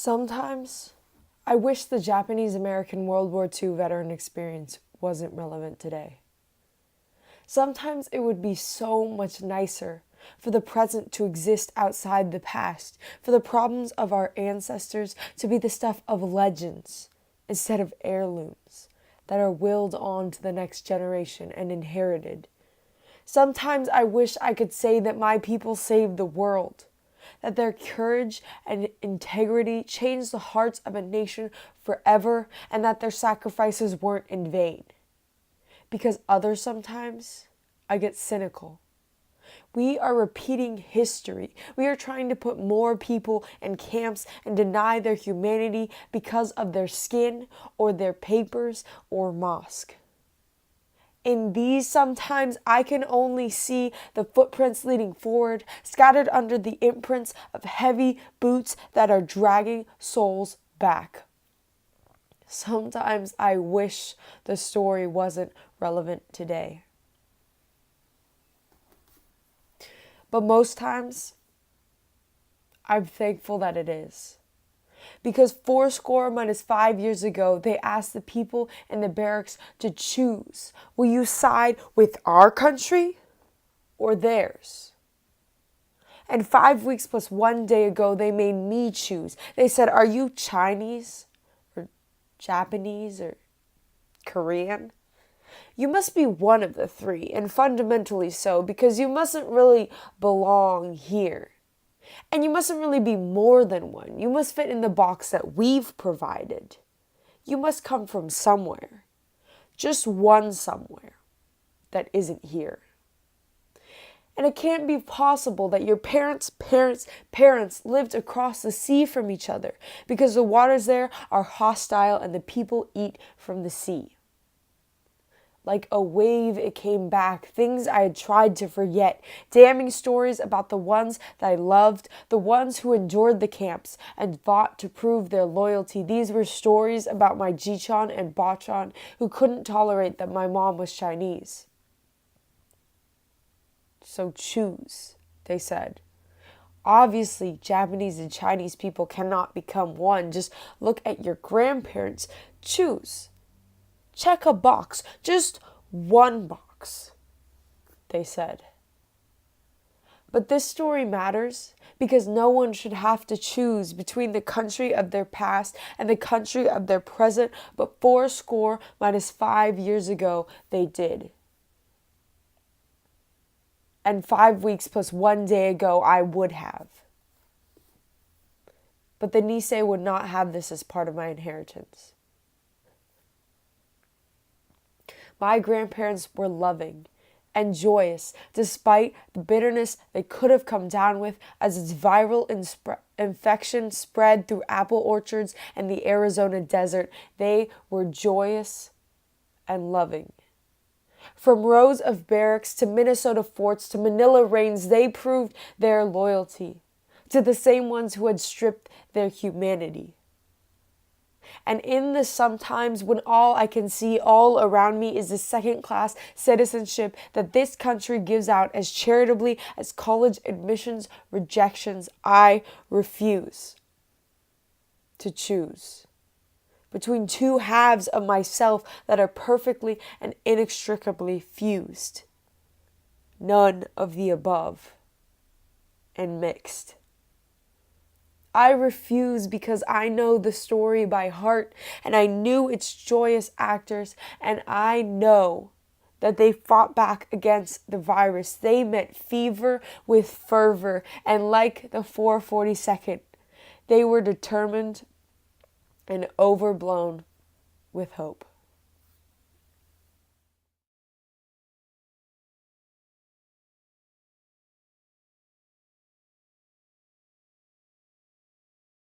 Sometimes I wish the Japanese American WWII Veteran experience wasn't relevant today. Sometimes it would be so much nicer for the present to exist outside the past, for the problems of our ancestors to be the stuff of legends instead of heirlooms that are willed on to the next generation and inherited. Sometimes I wish I could say that my people saved the world, that their courage and integrity changed the hearts of a nation forever, and that their sacrifices weren't in vain. Because others sometimes, I get cynical. We are repeating history. We are trying to put more people in camps and deny their humanity because of their skin or their papers or mosque. In these, sometimes I can only see the footprints leading forward, scattered under the imprints of heavy boots that are dragging souls back. Sometimes I wish the story wasn't relevant today. But most times, I'm thankful that it is. Because 5 years ago, they asked the people in the barracks to choose. Will you side with our country or theirs? And 5 weeks plus 1 day ago, they made me choose. They said, are you Chinese or Japanese or Korean? You must be one of the three, and fundamentally so, because you mustn't really belong here. And you mustn't really be more than one. You must fit in the box that we've provided. You must come from somewhere. Just one somewhere that isn't here. And it can't be possible that your parents' lived across the sea from each other, because the waters there are hostile and the people eat from the sea. Like a wave, it came back, things I had tried to forget, damning stories about the ones that I loved, the ones who endured the camps and fought to prove their loyalty. These were stories about my Jichan and Bachan who couldn't tolerate that my mom was Chinese. So choose, they said. Obviously, Japanese and Chinese people cannot become one. Just look at your grandparents. Choose. Check a box, just one box, they said. But this story matters because no one should have to choose between the country of their past and the country of their present, but 5 years ago, they did. And 5 weeks plus 1 day ago, I would have. But the Nisei would not have this as part of my inheritance. My grandparents were loving and joyous, despite the bitterness they could have come down with as its viral infection spread through apple orchards and the Arizona desert. They were joyous and loving. From rows of barracks to Minnesota forts to Manila rains, they proved their loyalty to the same ones who had stripped their humanity. And in the sometimes when all I can see all around me is the second-class citizenship that this country gives out as charitably as college admissions rejections, I refuse to choose between two halves of myself that are perfectly and inextricably fused. None of the above and mixed. I refuse because I know the story by heart and I knew its joyous actors, and I know that they fought back against the virus. They met fever with fervor, and like the 442nd, they were determined and overblown with hope.